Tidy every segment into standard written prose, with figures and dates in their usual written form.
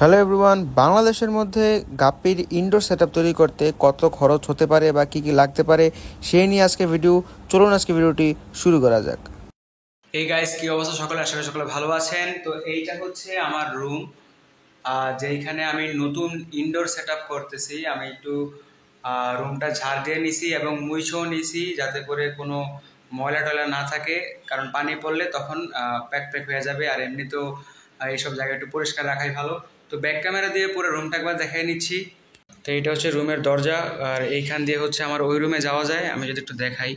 Hello everyone, বাংলাদেশের মধ্যে গাপ্পির indoor setup তৈরি করতে কত খরচ হতে পারে বা কী কী লাগতে পারে সেই নিয়ে আজকে ভিডিও। চলুন আজকে ভিডিওটি শুরু করা যাক। এই গাইস, কি অবস্থা সকলে? আশা করি সকলে ভালো আছেন। তো এইটা হচ্ছে আমার রুম, যেইখানে আমি নতুন ইনডোর সেটআপ করতেছি। আমি একটু রুমটা ঝাড় দিয়ে নিছি এবং মুছেও নিছি, যাতে করে কোনো ময়লা টয়লা না থাকে, কারণ পানি পড়লে তখন প্যাক প্যাক হয়ে যাবে। আর এমনিতেও এইসব জায়গা একটু পরিষ্কার রাখাই ভালো। তো ব্যাক ক্যামেরা দিয়ে পুরো রুমটা একবার দেখাই নিচ্ছি। তো এইটা হচ্ছে রুমের দরজা, আর এইখান দিয়ে হচ্ছে আমার ওই রুমে যাওয়া যায়। আমি যদি একটু দেখাই,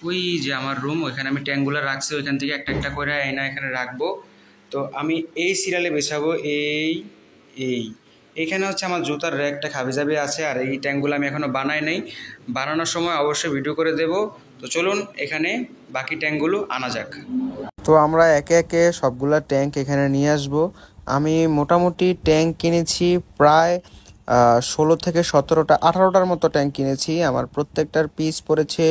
ওই যে আমার রুম, ওইখানে আমি ট্যাঙ্কগুলো রাখছি, ওইখান থেকে একটা একটা করে আয়না এখানে রাখবো। তো আমি এই সিরিয়ালে বেছাবো। এইখানে হচ্ছে আমার জুতার র্যাকটা খাবিজাবি আছে। আর এই ট্যাঙ্কগুলো আমি এখনও বানাই নাই, বানানোর সময় অবশ্যই ভিডিও করে দেব। তো চলুন এখানে বাকি ট্যাঙ্কগুলো আনা যাক। তো আমরা একে একে সবগুলা ট্যাঙ্ক এখানে নিয়ে আসব। আমি মোটামুটি ট্যাঙ্ক কিনেছি প্রায় 16 থেকে 17টা 18টার মতো ট্যাঙ্ক কিনেছি। আমার প্রত্যেকটার পিস পড়েছে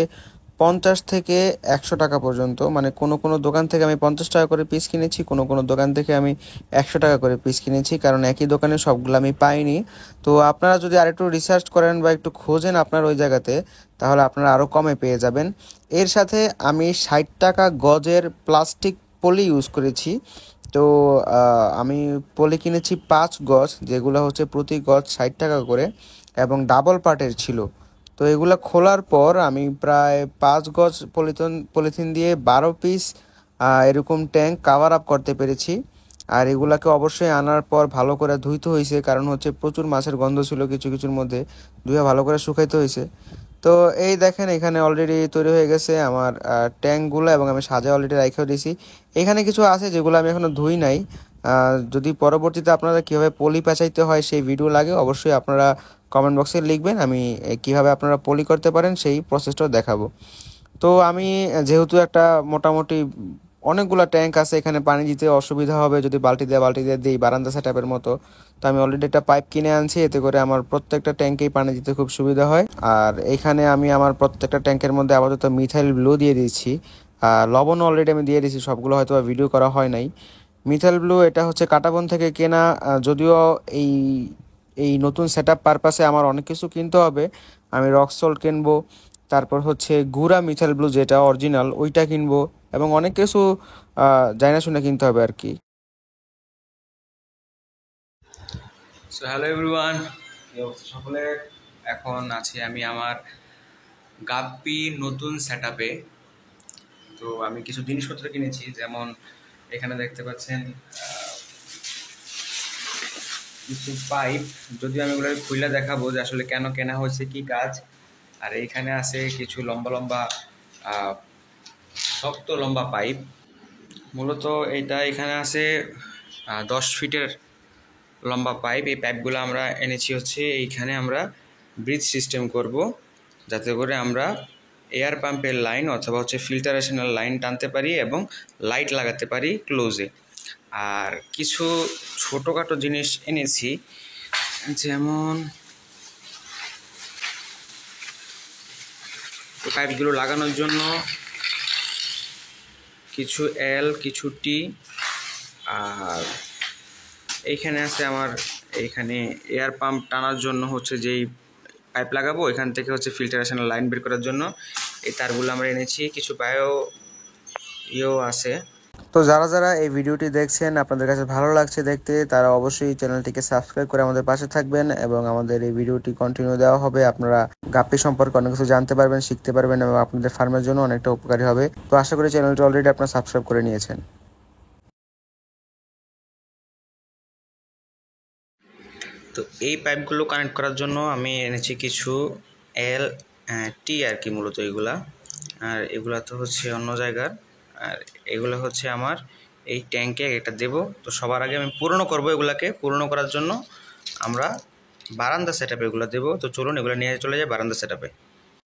50 থেকে 100 টাকা পর্যন্ত। মানে কোনো কোনো দোকান থেকে আমি 50 টাকা করে পিস কিনেছি, কোনো কোনো দোকান থেকে আমি 100 টাকা করে পিস কিনেছি, কারণ একই দোকানে সবগুলো আমি পাইনি। তো আপনারা যদি আরেকটু রিসার্চ করেন বা একটু খোঁজেন আপনার ওই জায়গাতে, তাহলে আপনারা আরও কমে পেয়ে যাবেন। এর সাথে আমি 60 টাকা গজের প্লাস্টিক পলি ইউজ করেছি। তো আমি পলি কিনেছি 5 গজ, যেগুলো হচ্ছে প্রতি গজ 60 টাকা করে এবং ডাবল পার্টের ছিল। তো এগুলো খোলার পর আমি প্রায় 5 গজ পলিথিন দিয়ে 12 পিস এরকম ট্যাঙ্ক কাভার আপ করতে পেরেছি। আর এগুলাকে অবশ্যই আনার পর ভালো করে ধুইতে হয়েছে, কারণ হচ্ছে প্রচুর মাছের গন্ধ ছিল কিছু কিছুর মধ্যে, ধুয়ে ভালো করে শুকাইতে হয়েছে। তো এই দেখেন এখানে অলরেডি তৈরি হয়ে গেছে আমার ট্যাঙ্কগুলো, এবং আমি সাজা অলরেডি রাখিও দিয়েছি। এখানে কিছু আছে যেগুলো আমি এখনো ধুই নাই। যদি পরবর্তীতে আপনারা কীভাবে পলি পেঁচাইতে হয় সেই ভিডিও লাগে, অবশ্যই আপনারা কমেন্ট বক্সে লিখবেন, আমি কিভাবে আপনারা পলি করতে পারেন সেই প্রসেসটাও দেখাবো। তো আমি যেহেতু একটা মোটামুটি অনেকগুলো ট্যাঙ্ক আছে, এখানে পানি দিতে অসুবিধা হবে যদি বালতি দিয়ে দিই বারান্দা সেটআপের মতো। তো আমি অলরেডি একটা পাইপ কিনে আনছি, এতে করে আমার প্রত্যেকটা ট্যাঙ্কেই পানি দিতে খুব সুবিধা হয়। আর এইখানে আমি আমার প্রত্যেকটা ট্যাঙ্কের মধ্যে আপাতত মিথাইল ব্লু দিয়ে দিয়েছি। লবণ অলরেডি আমি দিয়ে দিয়েছি, সবগুলো হয়তো ভিডিও করা হয় নাই। মিথাইল ব্লু এটা হচ্ছে কাটাবন থেকে কেনা। যদিও এই এই নতুন সেটআপ পারপাসে আমার অনেক কিছু কিনতে হবে। আমি রক সল্ট কিনবো, তারপর হচ্ছে গুঁড়া মিথাইল ব্লু যেটা অরিজিনাল ওইটা কিনবো, এবং অনেক কিছু জানা শুনে কিনতে হবে আর কি। সো হ্যালো এভরিওয়ান, কি অবস্থা সকলের? এখন আছি আমি আমার গাপ্পি নতুন সেটআপে। তো আমি কিছু জিনিসপত্র কিনেছি, যেমন এখানে দেখতে পাচ্ছেন কিছু পাইপ। যদিও আমি এগুলো খুলে দেখাবো যে আসলে কেন কেনা হয়েছে, কি কাজ। আর এইখানে আছে কিছু লম্বা লম্বা শক্ত লম্বা পাইপ। মূলত এইটা এখানে আছে 10 ফিটের লম্বা পাইপ। এই পাইপগুলো আমরা এনেছি হচ্ছে এইখানে আমরা ব্রিজ সিস্টেম করব, যাতে করে আমরা এয়ার পাম্পের লাইন অথবা হচ্ছে ফিল্টারেশনের লাইন টানতে পারি এবং লাইট লাগাতে পারি ক্লোজে। আর কিছু ছোটোখাটো জিনিস এনেছি, যেমন পাইপগুলো লাগানোর জন্য কিছু এল, কিছু টি। আর এইখানে আছে আমার এইখানে এয়ার পাম্প টানার জন্য হচ্ছে যেই পাইপ লাগাবো, এখান থেকে হচ্ছে ফিল্টারেশনের লাইন বের করার জন্য এই তারগুলো আমরা এনেছি। কিছু ইয়েও আছে। তো যারা যারা এই ভিডিওটি দেখছেন, আপনাদের কাছে ভালো লাগছে দেখতে, তারা অবশ্যই চ্যানেলটিকে সাবস্ক্রাইব করে আমাদের পাশে থাকবেন, এবং আমাদের এই ভিডিওটি কন্টিনিউ দেওয়া হবে। আপনারা গাপ্পি সম্পর্কে অনেক কিছু জানতে পারবেন, শিখতে পারবেন, এবং আপনাদের ফার্মের জন্য অনেকটা উপকারী হবে। তো আশা করি চ্যানেলটি অলরেডি আপনারা সাবস্ক্রাইব করে নিয়েছেন। তো এই পাইপগুলো কানেক্ট করার জন্য আমি এনেছি কিছু এল টি আর কি, মূলত এগুলা। আর এগুলা তো হচ্ছে অন্য জায়গার, আর এগুলো হচ্ছে আমার এই ট্যাঙ্কে এটা দেব। তো সবার আগে আমি পূর্ণ করব, এগুলাকে পূর্ণ করার জন্য আমরা বারান্দা সেটআপে এগুলো দেবো। তো চলুন এগুলো নিয়ে চলে যাই বারান্দা সেটআপে।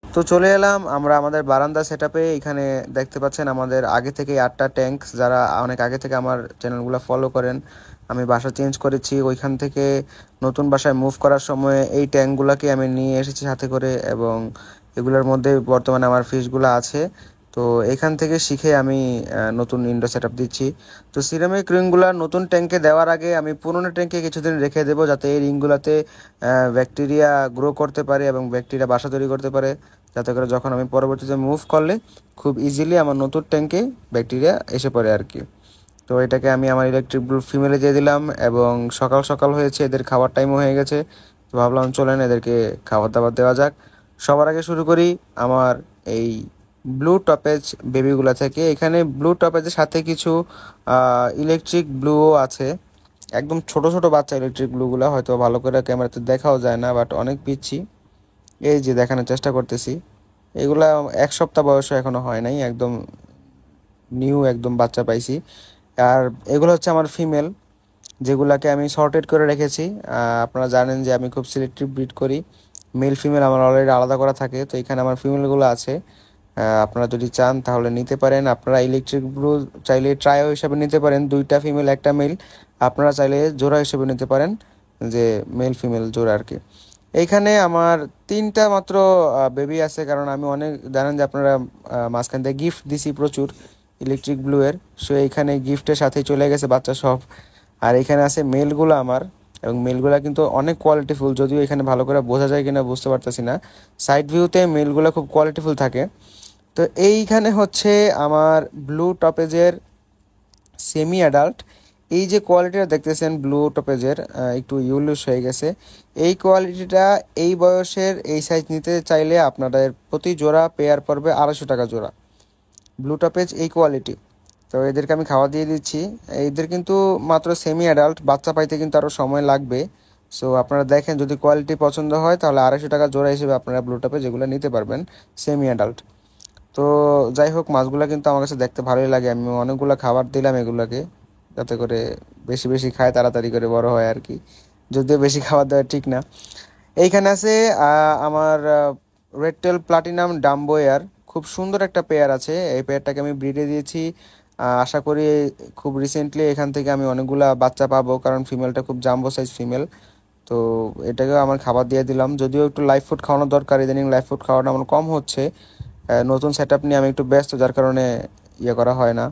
তো চলে এলাম আমরা আমাদের বারান্দা সেটআপে। এখানে দেখতে পাচ্ছেন আমাদের আগে থেকে 8টা ট্যাঙ্ক। যারা অনেক আগে থেকে আমার চ্যানেলগুলো ফলো করেন, আমি বাসা চেঞ্জ করেছি, ওইখান থেকে নতুন বাসায় মুভ করার সময় এই ট্যাঙ্কগুলোকে আমি নিয়ে এসেছি সাথে করে, এবং এগুলোর মধ্যে বর্তমানে আমার ফিশগুলো আছে। তো এখান থেকে শিখে আমি নতুন ইনডোর সেট আপ দিচ্ছি। তো সিরামিক রিংগুলা নতুন ট্যাঙ্কে দেওয়ার আগে আমি পুরোনো ট্যাঙ্কে কিছুদিন রেখে দেবো, যাতে এই রিংগুলাতে ব্যাকটেরিয়া গ্রো করতে পারে এবং ব্যাকটেরিয়া বাসা তৈরি করতে পারে, যাতে করে যখন আমি পরবর্তীতে মুভ করলে খুব ইজিলি আমার নতুন ট্যাঙ্কে ব্যাকটেরিয়া এসে পড়ে আর কি। তো এটাকে আমি আমার ইলেকট্রিক ব্লু ফিমেলে দিয়ে দিলাম এবং সকাল সকাল হয়েছে, এদের খাবার টাইমও হয়ে গেছে। তো ভাবলাম চলেন এদেরকে খাবার দাবার দেওয়া যাক। সবার আগে শুরু করি আমার এই ব্লু টপেজ বেবিগুলা থেকে। এখানে ব্লু টপেজের সাথে কিছু ইলেকট্রিক ব্লুও আছে, একদম ছোট ছোট বাচ্চা ইলেকট্রিক ব্লুগুলা, হয়তো ভালো করে ক্যামেরাতে দেখাও যায় না, বাট অনেক পিচ্ছি। এই যে দেখানোর চেষ্টা করতেছি, এগুলা 1 সপ্তাহ বয়সও এখনো হয় নাই, একদম নিউ একদম বাচ্চা পাইছি। আর এগুলো হচ্ছে আমার ফিমেল, যেগুলাকে আমি সর্টেড করে রেখেছি। আপনারা জানেন যে আমি খুব সিলেক্টিভ ব্রিড করি, মেল ফিমেল আমার অলরেডি আলাদা করা থাকে। তো এখানে আমার ফিমেলগুলো আছে, আপনারা যদি চান তাহলে নিতে পারেন। আপনারা ইলেকট্রিক ব্লু চাইলে ট্রায়ো হিসাবে নিতে পারেন, 2টা ফিমেল 1টা মেল। আপনারা চাইলে জোড়া হিসেবে নিতে পারেন, যে মেল ফিমেল জোড়া আর কি। এইখানে আমার 3টা মাত্র বেবি আছে, কারণ আমি অনেক জানেন যে আপনারা মাঝখান থেকে গিফট দিছি প্রচুর ইলেকট্রিক ব্লু এর। সো এইখানে গিফটের সাথেই চলে গেছে বাচ্চা সব। আর এখানে আছে মেলগুলো আমার, এবং মেলগুলা কিন্তু অনেক কোয়ালিটিফুল, যদিও এখানে ভালো করে বোঝা যায় কিনা বুঝতে পারতেছি না। সাইড ভিউতে মেলগুলো খুব কোয়ালিটিফুল থাকে। তো এইখানে হচ্ছে আমার ব্লু টপেজের সেমি অ্যাডাল্ট। এই যে কোয়ালিটিটা দেখতেছেন ব্লু টপেজের, একটু ইউলিশ হয়ে গেছে। এই কোয়ালিটিটা এই বয়সের এই সাইজ নিতে চাইলে আপনাদের প্রতি জোড়া পেয়ার পড়বে 250 টাকা জোড়া। ব্লু টপেজ এই কোয়ালিটি। তো এদেরকে আমি খাওয়া দিয়ে দিচ্ছি। এদের কিন্তু মাত্র সেমি অ্যাডাল্ট, বাচ্চা পাইতে কিন্তু আরও সময় লাগবে। সো আপনারা দেখেন, যদি কোয়ালিটি পছন্দ হয় তাহলে 250 টাকা জোড়া হিসেবে আপনারা ব্লু টপে যেগুলো নিতে পারবেন সেমি অ্যাডাল্ট। তো যাই হোক, মাছগুলো কিন্তু আমার কাছে দেখতে ভালোই লাগে। আমি অনেকগুলো খাবার দিলাম এগুলোকে, যাতে করে বেশি বেশি খায়, তাড়াতাড়ি করে বড় হয় আর কি, যদিও বেশি খাবার দেওয়া ঠিক না। এইখানে আছে আমার রেড টেল প্লাটিনাম ডাম্বোয়ার, খুব সুন্দর একটা পেয়ার আছে। এই পেয়ারটাকে আমি ব্রিডে দিয়েছি। আশা করি খুব রিসেন্টলি এখান থেকে আমি অনেকগুলা বাচ্চা পাবো, কারণ ফিমেলটা খুব জাম্বো সাইজ ফিমেল। তো এটাকেও আমার খাবার দিয়ে দিলাম, যদিও একটু লাইভ ফুড খাওয়ানো দরকার, ইদানিং লাইভ ফুড খাওয়ানো আমার কম হচ্ছে। নতুন সেট আপ নিয়ে আমি একটু ব্যস্ত, যার কারণে ইয়ে করা হয় না।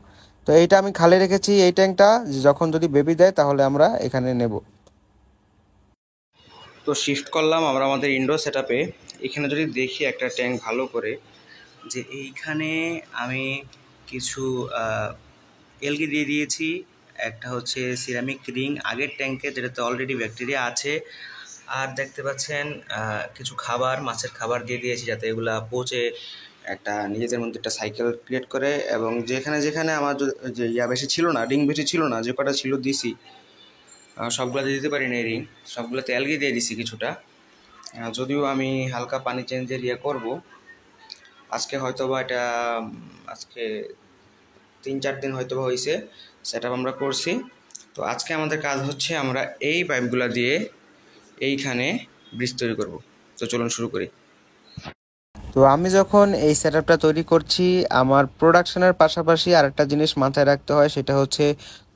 তো এইটা আমি খালি রেখেছি এই ট্যাঙ্কটা, যখন যদি বেবি দেয় তাহলে আমরা এখানে নেব। তো শিফট করলাম আমরা আমাদের ইনডোর সেটআপে। এখানে যদি দেখি একটা ট্যাঙ্ক ভালো করে, যে এইখানে আমি কিছু এলগি দিয়ে দিয়েছি। একটা হচ্ছে সিরামিক রিং আগের ট্যাঙ্কে, যেটাতে অলরেডি ব্যাকটেরিয়া আছে। আর দেখতে পাচ্ছেন কিছু খাবার, মাছের খাবার দিয়ে দিয়েছি, যাতে এগুলা পচে একটা নিজেদের মধ্যে একটা সাইকেল ক্রিয়েট করে। এবং যেখানে যেখানে আমার যে বেশি ছিল না, রিং বেশি ছিল না, যে কটা ছিল দিছি, সবগুলোতে দিতে পারি না এই রিং, সবগুলোতে অ্যালগি দিয়ে দিছি কিছুটা। যদিও আমি হালকা পানি চেঞ্জের করব আজকে, হয়তো বা এটা আজকে 3-4 দিন হয়তো বা হয়েছে সেট আপ আমরা করছি। তো আজকে আমাদের কাজ হচ্ছে আমরা এই পাইপগুলো দিয়ে এইখানে ব্রিজ তৈরি করব। তো চলুন শুরু করি। তো আমি যখন এই সেট আপটা তৈরি করছি, আমার প্রোডাকশনের পাশাপাশি আরেকটা জিনিস মাথায় রাখতে হয়, সেটা হচ্ছে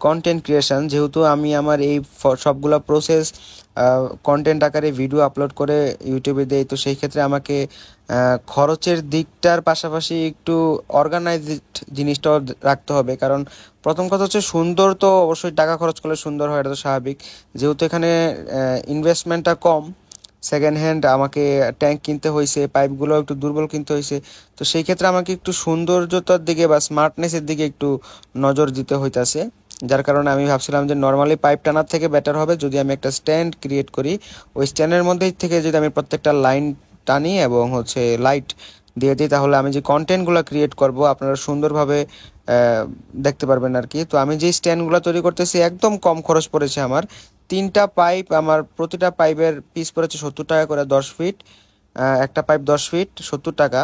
কন্টেন্ট ক্রিয়েশন। যেহেতু আমি আমার এই সবগুলো প্রসেস কন্টেন্ট আকারে ভিডিও আপলোড করে ইউটিউবে দেই, তো সেই ক্ষেত্রে আমাকে খরচের দিকটার পাশাপাশি একটু অর্গানাইজড জিনিসটাও রাখতে হবে। কারণ প্রথম কথা হচ্ছে সুন্দর, তো অবশ্যই টাকা খরচ করলে সুন্দর হয়, এটা তো স্বাভাবিক। যেহেতু এখানে ইনভেস্টমেন্টটা কম, সেকেন্ড হ্যান্ড আমাকে ট্যাঙ্ক কিনতে হয়েছে, পাইপগুলো একটু দুর্বল কিনতে হয়েছে। তো সেই ক্ষেত্রে আমাকে একটু সৌন্দর্যতার দিকে বা স্মার্টনেসের দিকে একটু নজর দিতে হইতাছে। যার কারণে আমি ভাবছিলাম যে নর্মালি পাইপ টানার থেকে বেটার হবে যদি আমি একটা স্ট্যান্ড ক্রিয়েট করি। ওই স্ট্যান্ডের মধ্যে থেকে যদি আমি প্রত্যেকটা লাইন টানি এবং হচ্ছে লাইট দিয়ে দিই, তাহলে আমি যে কন্টেন্টগুলো ক্রিয়েট করব আপনারা সুন্দরভাবে দেখতে পারবেন আর কি। তো আমি যে স্ট্যান্ডগুলো তৈরি করতেছি একদম কম খরচ পড়েছে আমার। 3টা পাইপ, আমার প্রতিটা পাইপের পিস পড়েছে 70 টাকা করে, 10 ফিট। একটা পাইপ 10 ফিট, 70 টাকা।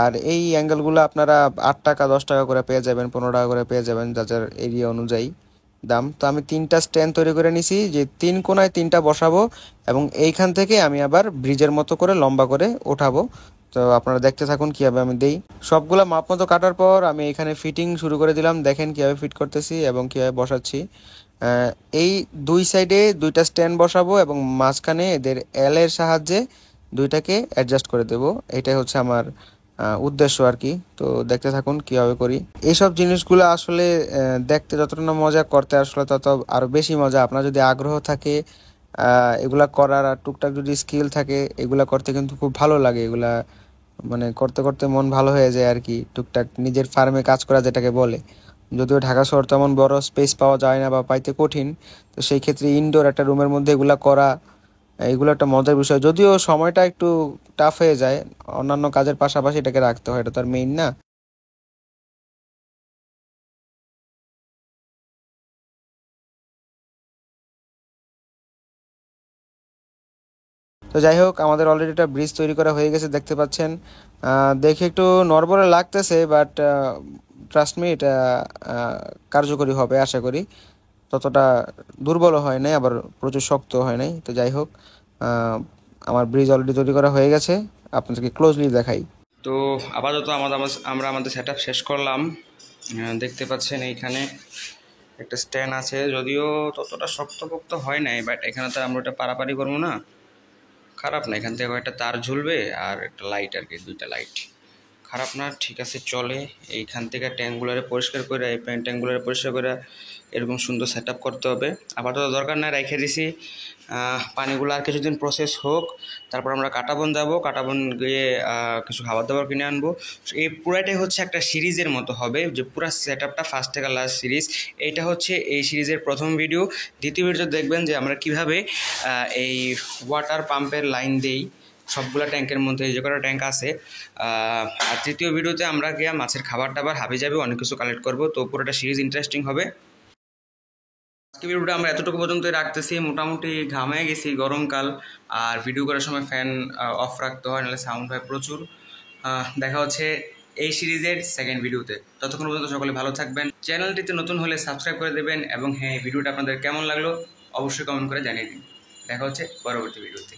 আর এই অ্যাঙ্গেলগুলো আপনারা 8 টাকা 10 টাকা করে পেয়ে যাবেন, 15 টাকা করে পেয়ে যাবেন, যার যার এরিয়া অনুযায়ী দাম। তো আমি 3টা স্ট্যান্ড তৈরি করে নিছি, যে 3 কোণায় 3টা বসাবো এবং এইখান থেকে আমি আবার ব্রিজের মতো করে লম্বা করে ওঠাবো। তো আপনারা দেখতে থাকুন কিভাবে আমি দেই। সবগুলা মাপ মতো কাটার পর আমি এখানে ফিটিং শুরু করে দিলাম, দেখেন কিভাবে ফিট করতেছি এবং কিভাবে বসাচ্ছি। আহ, এই 2 সাইডে 2টা স্ট্যান্ড বসাবো এবং মাঝখানে এদের এল এর সাহায্যে 2টাকে অ্যাডজাস্ট করে দেব। এটাই হচ্ছে আমার উদ্দেশ্য আর কি। তো দেখতে থাকুন কিভাবে করি এইসব জিনিসগুলো। আসলে দেখতে যতটা না মজা, করতে আসলে তত আরো বেশি মজা। আপনার যদি আগ্রহ থাকে এগুলা করার, আর টুকটাক যদি স্কিল থাকে, এগুলা করতে কিন্তু খুব ভালো লাগে। এগুলা মানে করতে করতে মন ভালো হয়ে যায় আর কি। টুকটাক নিজের ফার্মে কাজ করা যেটাকে বলে। যদিও ঢাকা শহর তেমন বড় স্পেস পাওয়া যায় না বা পাইতে কঠিন, তো সেই ক্ষেত্রে ইনডোর একটা রুমের মধ্যে এগুলা করা, এগুলো একটা মজার বিষয়। যদিও সময়টা একটু টাফ হয়ে যায়, অন্যান্য কাজের পাশাপাশি এটাকে রাখতে হয়, এটা তার মেইন না। তো যাই হোক, আমাদের অলরেডি একটা ব্রিজ তৈরি করা হয়ে গেছে দেখতে পাচ্ছেন। দেখে একটু নড়বড়ে লাগতেছে, বাট ট্রাস্ট মি, এটা কার্যকরী হবে আশা করি। ততটা দুর্বলও হয় নাই, আবার প্রচুর শক্ত হয় নাই। তো যাই হোক, আহ, আমার ব্রিজ অলরেডি তৈরি করা হয়ে গেছে, আপনাদেরকে ক্লোজলি দেখাই। তো আপাতত আমরা আমাদের সেট আপ শেষ করলাম। দেখতে পাচ্ছেন এইখানে একটা স্ট্যান্ড আছে, যদিও ততটা শক্তপোক্ত হয় নাই, বাট এখানে তো আমরা ওটা পারাপারি করবো না, খারাপ না। এখান থেকে একটা তার ঝুলবে আর একটা লাইট আর কি, দুইটা লাইট, খারাপ না, ঠিক আছে, চলে। এইখান থেকে ট্যাঙ্কগুলারে পরিষ্কার করে, এই ট্যাঙ্কগুলারে পরিষ্কার করে এরকম সুন্দর সেট আপ করতে হবে। আপাতত দরকার না, রেখে দিছি। পানিগুলো আর কিছুদিন প্রসেস হোক, তারপর আমরা কাটাবন যাব, কাটাবন গিয়ে কিছু খাবার দাবার কিনে আনবো। এই পুরাটাই হচ্ছে একটা সিরিজের মতো হবে, যে পুরা সেট আপটা ফার্স্ট থেকে লাস্ট সিরিজ। এইটা হচ্ছে এই সিরিজের প্রথম ভিডিও। দ্বিতীয় ভিডিও দেখবেন যে আমরা কিভাবে এই ওয়াটার পাম্পের লাইন দেই সবগুলা ট্যাঙ্কের মধ্যে, যে কটা ট্যাঙ্ক আছে। আর তৃতীয় ভিডিওতে আমরা গিয়ে মাছের খাবার টাবার হাবি যাবে অনেক কিছু কালেক্ট করবো। তো পুরোটা সিরিজ ইন্টারেস্টিং হবে। আজকে ভিডিওটা আমরা এতটুকু পর্যন্তই রাখতেছি। মোটামুটি ঘামে গেছি, গরমকাল, আর ভিডিও করার সময় ফ্যান অফ রাখতে হয়, নাহলে সাউন্ড হয় প্রচুর। দেখা হচ্ছে এই সিরিজের সেকেন্ড ভিডিওতে। ততক্ষণ পর্যন্ত সকলে ভালো থাকবেন। চ্যানেলটিতে নতুন হলে সাবস্ক্রাইব করে দেবেন, এবং হ্যাঁ, ভিডিওটা আপনাদের কেমন লাগলো অবশ্যই কমেন্ট করে জানিয়ে দিন। দেখা হচ্ছে পরবর্তী ভিডিওতে।